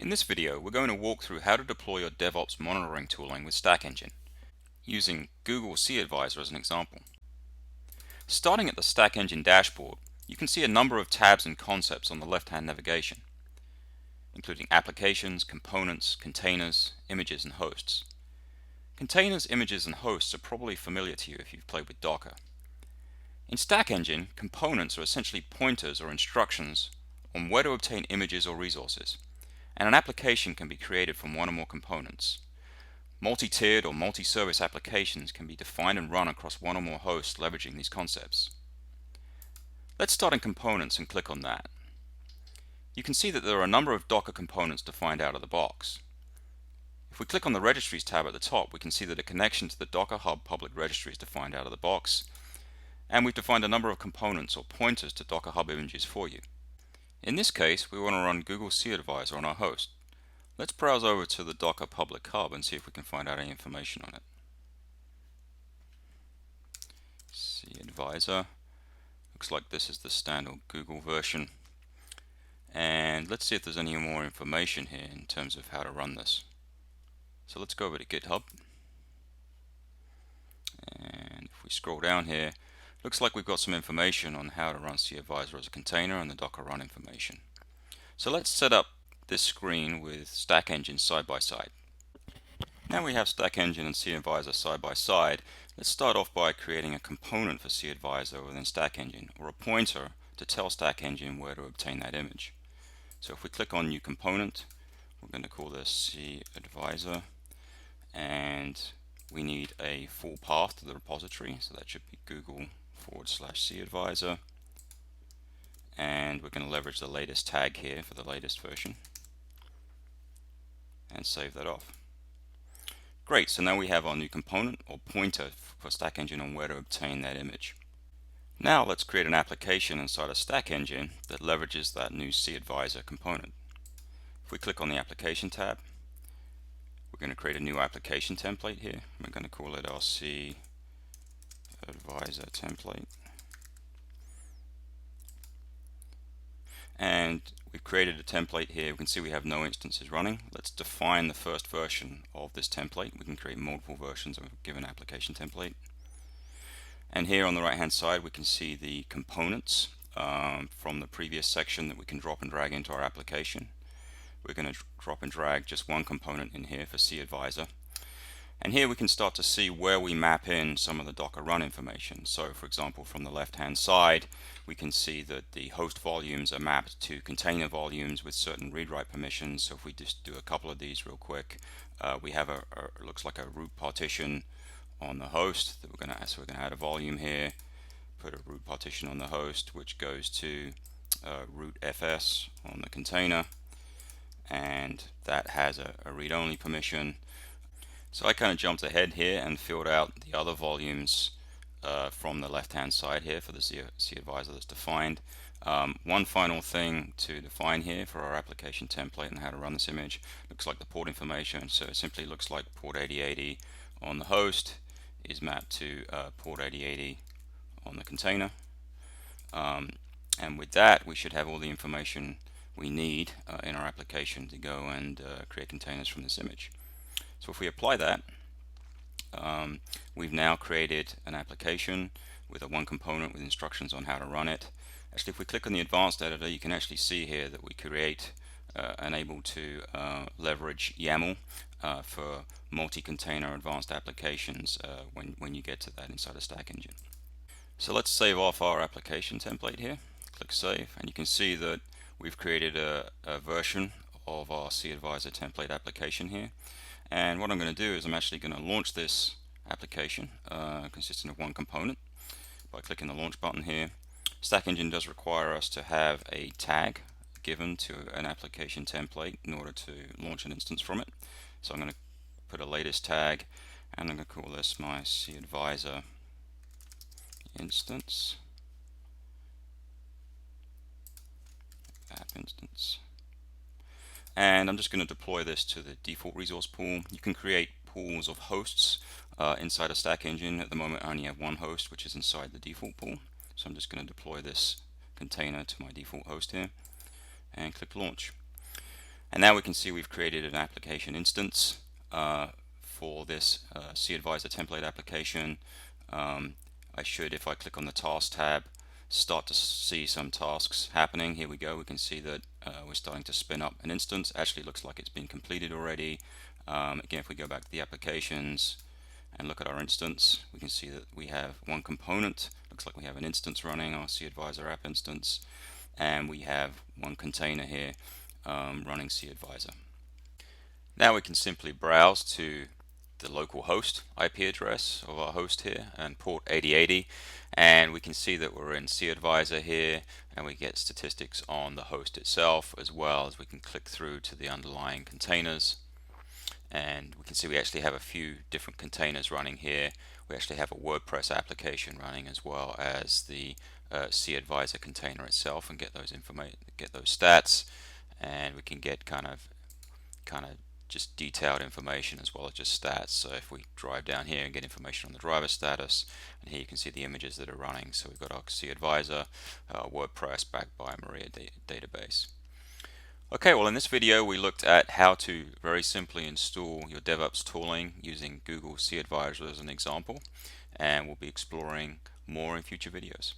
In this video, we're going to walk through how to deploy your DevOps monitoring tooling with StackEngine, using Google cAdvisor as an example. Starting at the StackEngine dashboard, you can see a number of tabs and concepts on the left-hand navigation, including applications, components, containers, images, and hosts. Containers, images, and hosts are probably familiar to you if you've played with Docker. In StackEngine, components are essentially pointers or instructions on where to obtain images or resources, and an application can be created from one or more components. Multi-tiered or multi-service applications can be defined and run across one or more hosts leveraging these concepts. Let's start in components and click on that. You can see that there are a number of Docker components defined out of the box. If we click on the Registries tab at the top, we can see that a connection to the Docker Hub public registry is defined out of the box, and we've defined a number of components or pointers to Docker Hub images for you. In this case, we want to run Google cAdvisor on our host. Let's browse over to the Docker public hub and see if we can find out any information on it. cAdvisor. Looks like this is the standard Google version. And let's see if there's any more information here in terms of how to run this. So let's go over to GitHub. And if we scroll down here, looks like we've got some information on how to run cAdvisor as a container and the Docker run information. So let's set up this screen with StackEngine side by side. Now we have StackEngine and cAdvisor side by side. Let's start off by creating a component for cAdvisor within StackEngine, or a pointer to tell StackEngine where to obtain that image. So if we click on New Component, we're going to call this cAdvisor, and we need a full path to the repository, so that should be Google/cAdvisor, and we're going to leverage the latest tag here for the latest version and save that off. Great, so now we have our new component or pointer for StackEngine on where to obtain that image. Now let's create an application inside of StackEngine that leverages that new cAdvisor component. If we click on the Application tab, we're going to create a new application template here. We're going to call it our cAdvisor template. And we've created a template here. We can see we have no instances running. Let's define the first version of this template. We can create multiple versions of a given application template. And here on the right hand side we can see the components from the previous section that we can drop and drag into our application. We're going to drop and drag just one component in here for cAdvisor. And here we can start to see where we map in some of the Docker run information. So for example, from the left hand side we can see that the host volumes are mapped to container volumes with certain read-write permissions. So if we just do a couple of these real quick, we have looks like a root partition on the host that we're going to add a volume here, put a root partition on the host which goes to root fs on the container, and that has a read-only permission. So I kind of jumped ahead here and filled out the other volumes from the left hand side here for the cAdvisor that's defined. One final thing to define here for our application template and how to run this image looks like the port information. So it simply looks like port 8080 on the host is mapped to port 8080 on the container. And with that we should have all the information we need in our application to go and create containers from this image. So if we apply that, we've now created an application with a one component with instructions on how to run it. Actually, if we click on the advanced editor, you can actually see here that we create and able to leverage YAML for multi-container advanced applications when you get to that inside of StackEngine. So let's save off our application template here. Click Save, and you can see that we've created a version of our cAdvisor template application here. And what I'm going to do is I'm actually going to launch this application consisting of one component by clicking the launch button here. StackEngine does require us to have a tag given to an application template in order to launch an instance from it. So I'm going to put a latest tag, and I'm going to call this my cAdvisor instance, app instance. And I'm just going to deploy this to the default resource pool. You can create pools of hosts inside of StackEngine. At the moment I only have one host, which is inside the default pool. So I'm just going to deploy this container to my default host here and click launch. And now we can see we've created an application instance for this cAdvisor template application. I should, if I click on the task tab, start to see some tasks happening. Here we go. We can see that we're starting to spin up an instance. Actually looks like it's been completed already. Again, if we go back to the applications and look at our instance, we can see that we have one component. Looks like we have an instance running, our cAdvisor app instance, and we have one container here running cAdvisor. Now we can simply browse to the local host IP address of our host here and port 8080, and we can see that we're in cAdvisor here, and we get statistics on the host itself, as well as we can click through to the underlying containers, and we can see we actually have a few different containers running here. We actually have a WordPress application running, as well as the cAdvisor container itself, and get those stats, and we can get kind of just detailed information as well as just stats. So if we drive down here and get information on the driver status, and here you can see the images that are running. So we've got our cAdvisor, WordPress backed by a Maria database. Okay, well in this video we looked at how to very simply install your DevOps tooling using Google cAdvisor as an example, and we'll be exploring more in future videos.